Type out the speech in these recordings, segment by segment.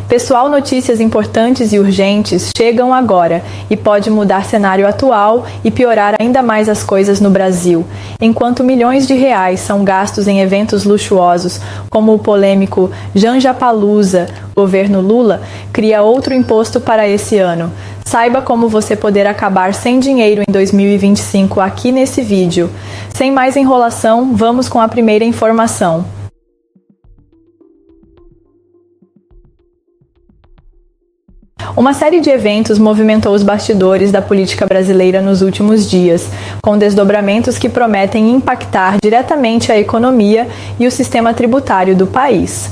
Pessoal, notícias importantes e urgentes chegam agora e pode mudar cenário atual e piorar ainda mais as coisas no Brasil. Enquanto milhões de reais são gastos em eventos luxuosos, como o polêmico Janjapalooza, governo Lula cria outro imposto para esse ano. Saiba como você poder acabar sem dinheiro em 2025 aqui nesse vídeo. Sem mais enrolação, vamos com a primeira informação. Uma série de eventos movimentou os bastidores da política brasileira nos últimos dias, com desdobramentos que prometem impactar diretamente a economia e o sistema tributário do país.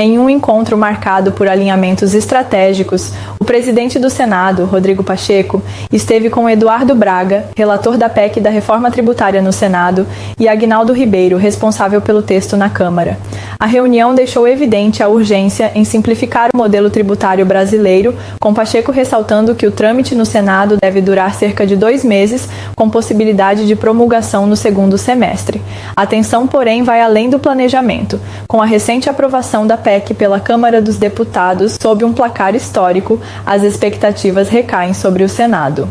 Em um encontro marcado por alinhamentos estratégicos, o presidente do Senado, Rodrigo Pacheco, esteve com Eduardo Braga, relator da PEC da reforma tributária no Senado, e Aguinaldo Ribeiro, responsável pelo texto na Câmara. A reunião deixou evidente a urgência em simplificar o modelo tributário brasileiro, com Pacheco ressaltando que o trâmite no Senado deve durar cerca de 2 meses, com possibilidade de promulgação no segundo semestre. A atenção, porém, vai além do planejamento. Com a recente aprovação da PEC pela Câmara dos Deputados sob um placar histórico, as expectativas recaem sobre o Senado.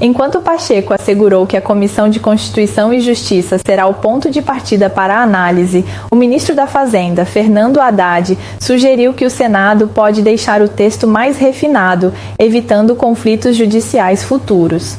Enquanto Pacheco assegurou que a Comissão de Constituição e Justiça será o ponto de partida para a análise, o ministro da Fazenda, Fernando Haddad, sugeriu que o Senado pode deixar o texto mais refinado, evitando conflitos judiciais futuros.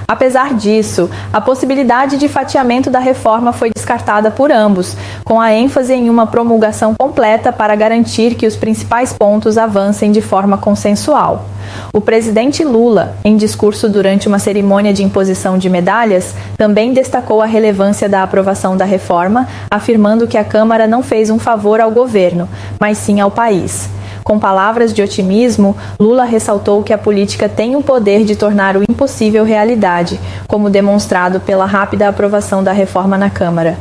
Apesar disso, a possibilidade de fatiamento da reforma foi descartada por ambos, com a ênfase em uma promulgação completa para garantir que os principais pontos avancem de forma consensual. O presidente Lula, em discurso durante uma cerimônia de imposição de medalhas, também destacou a relevância da aprovação da reforma, afirmando que a Câmara não fez um favor ao governo, mas sim ao país. Com palavras de otimismo, Lula ressaltou que a política tem o poder de tornar o impossível realidade, como demonstrado pela rápida aprovação da reforma na Câmara.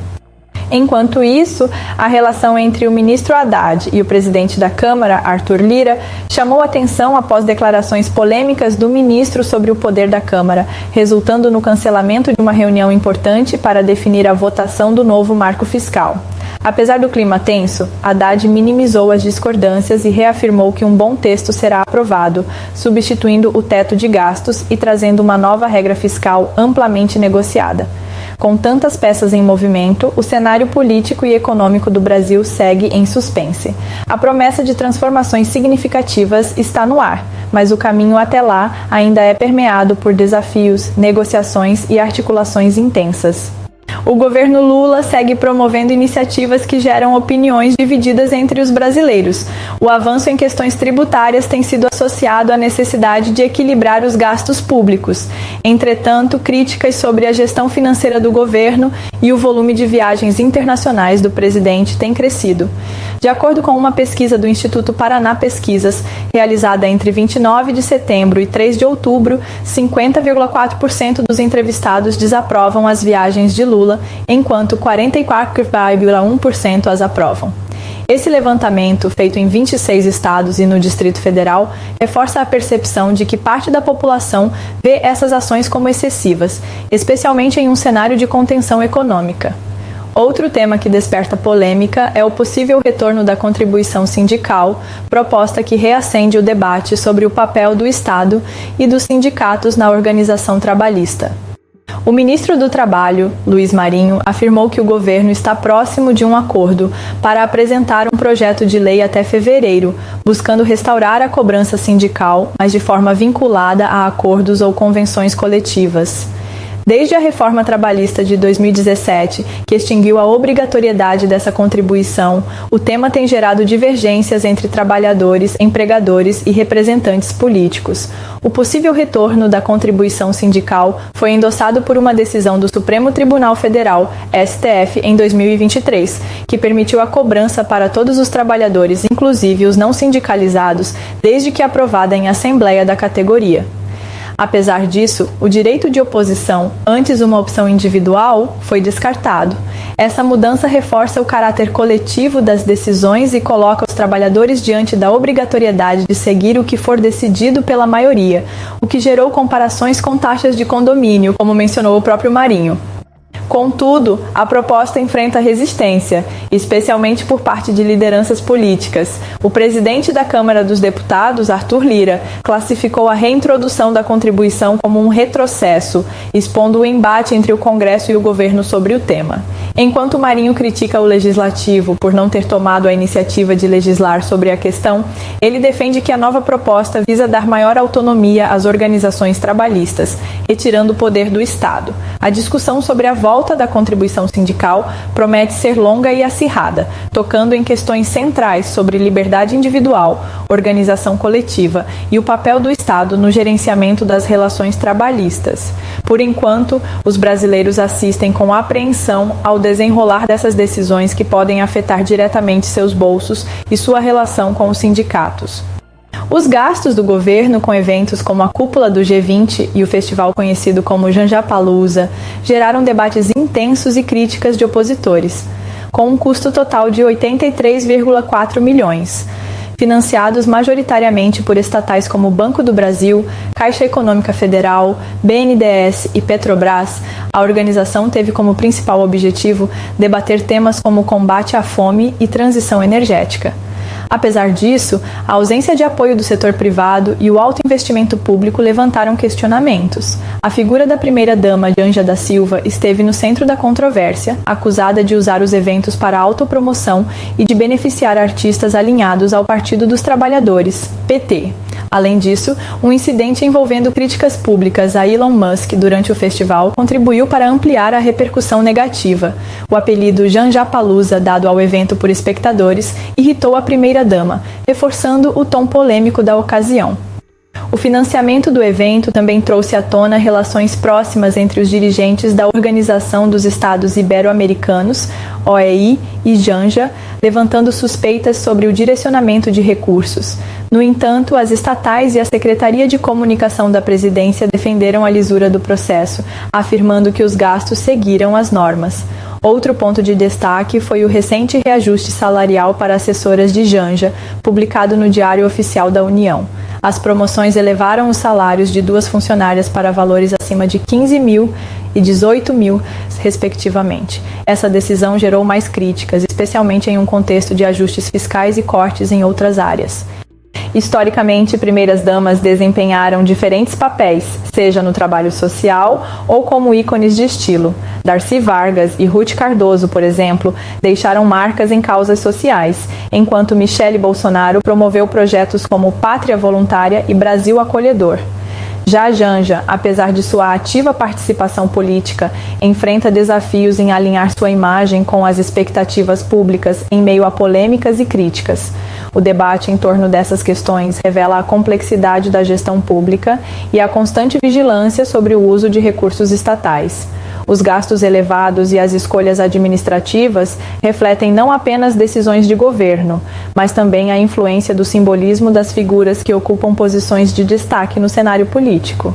Enquanto isso, a relação entre o ministro Haddad e o presidente da Câmara, Arthur Lira, chamou atenção após declarações polêmicas do ministro sobre o poder da Câmara, resultando no cancelamento de uma reunião importante para definir a votação do novo marco fiscal. Apesar do clima tenso, Haddad minimizou as discordâncias e reafirmou que um bom texto será aprovado, substituindo o teto de gastos e trazendo uma nova regra fiscal amplamente negociada. Com tantas peças em movimento, o cenário político e econômico do Brasil segue em suspense. A promessa de transformações significativas está no ar, mas o caminho até lá ainda é permeado por desafios, negociações e articulações intensas. O governo Lula segue promovendo iniciativas que geram opiniões divididas entre os brasileiros. O avanço em questões tributárias tem sido associado à necessidade de equilibrar os gastos públicos. Entretanto, críticas sobre a gestão financeira do governo e o volume de viagens internacionais do presidente têm crescido. De acordo com uma pesquisa do Instituto Paraná Pesquisas, realizada entre 29 de setembro e 3 de outubro, 50,4% dos entrevistados desaprovam as viagens de Lula, enquanto 44,1% as aprovam. Esse levantamento, feito em 26 estados e no Distrito Federal, reforça a percepção de que parte da população vê essas ações como excessivas, especialmente em um cenário de contenção econômica. Outro tema que desperta polêmica é o possível retorno da contribuição sindical, proposta que reacende o debate sobre o papel do Estado e dos sindicatos na organização trabalhista. O ministro do Trabalho, Luiz Marinho, afirmou que o governo está próximo de um acordo para apresentar um projeto de lei até fevereiro, buscando restaurar a cobrança sindical, mas de forma vinculada a acordos ou convenções coletivas. Desde a reforma trabalhista de 2017, que extinguiu a obrigatoriedade dessa contribuição, o tema tem gerado divergências entre trabalhadores, empregadores e representantes políticos. O possível retorno da contribuição sindical foi endossado por uma decisão do Supremo Tribunal Federal, STF, em 2023, que permitiu a cobrança para todos os trabalhadores, inclusive os não sindicalizados, desde que aprovada em assembleia da categoria. Apesar disso, o direito de oposição, antes uma opção individual, foi descartado. Essa mudança reforça o caráter coletivo das decisões e coloca os trabalhadores diante da obrigatoriedade de seguir o que for decidido pela maioria, o que gerou comparações com taxas de condomínio, como mencionou o próprio Marinho. Contudo, a proposta enfrenta resistência, especialmente por parte de lideranças políticas. O presidente da Câmara dos Deputados, Arthur Lira, classificou a reintrodução da contribuição como um retrocesso, expondo o embate entre o Congresso e o governo sobre o tema. Enquanto Marinho critica o Legislativo por não ter tomado a iniciativa de legislar sobre a questão, ele defende que a nova proposta visa dar maior autonomia às organizações trabalhistas, retirando o poder do Estado. A discussão sobre a volta da contribuição sindical promete ser longa e acirrada, tocando em questões centrais sobre liberdade individual, organização coletiva e o papel do Estado no gerenciamento das relações trabalhistas. Por enquanto, os brasileiros assistem com apreensão ao desenrolar dessas decisões que podem afetar diretamente seus bolsos e sua relação com os sindicatos. Os gastos do governo com eventos como a cúpula do G20 e o festival conhecido como Janjapalooza geraram debates intensos e críticas de opositores, com um custo total de 83,4 milhões. Financiados majoritariamente por estatais como Banco do Brasil, Caixa Econômica Federal, BNDES e Petrobras, a organização teve como principal objetivo debater temas como combate à fome e transição energética. Apesar disso, a ausência de apoio do setor privado e o alto investimento público levantaram questionamentos. A figura da primeira-dama Janja da Silva esteve no centro da controvérsia, acusada de usar os eventos para autopromoção e de beneficiar artistas alinhados ao Partido dos Trabalhadores, PT. Além disso, um incidente envolvendo críticas públicas a Elon Musk durante o festival contribuiu para ampliar a repercussão negativa. O apelido Janjapalooza, dado ao evento por espectadores, irritou a primeira-dama, reforçando o tom polêmico da ocasião. O financiamento do evento também trouxe à tona relações próximas entre os dirigentes da Organização dos Estados Ibero-Americanos, OEI, e Janja, levantando suspeitas sobre o direcionamento de recursos. No entanto, as estatais e a Secretaria de Comunicação da Presidência defenderam a lisura do processo, afirmando que os gastos seguiram as normas. Outro ponto de destaque foi o recente reajuste salarial para assessoras de Janja, publicado no Diário Oficial da União. As promoções elevaram os salários de duas funcionárias para valores acima de 15 mil e 18 mil, respectivamente. Essa decisão gerou mais críticas, especialmente em um contexto de ajustes fiscais e cortes em outras áreas. Historicamente, primeiras-damas desempenharam diferentes papéis, seja no trabalho social ou como ícones de estilo. Darcy Vargas e Ruth Cardoso, por exemplo, deixaram marcas em causas sociais, enquanto Michele Bolsonaro promoveu projetos como Pátria Voluntária e Brasil Acolhedor. Já a Janja, apesar de sua ativa participação política, enfrenta desafios em alinhar sua imagem com as expectativas públicas em meio a polêmicas e críticas. O debate em torno dessas questões revela a complexidade da gestão pública e a constante vigilância sobre o uso de recursos estatais. Os gastos elevados e as escolhas administrativas refletem não apenas decisões de governo, mas também a influência do simbolismo das figuras que ocupam posições de destaque no cenário político.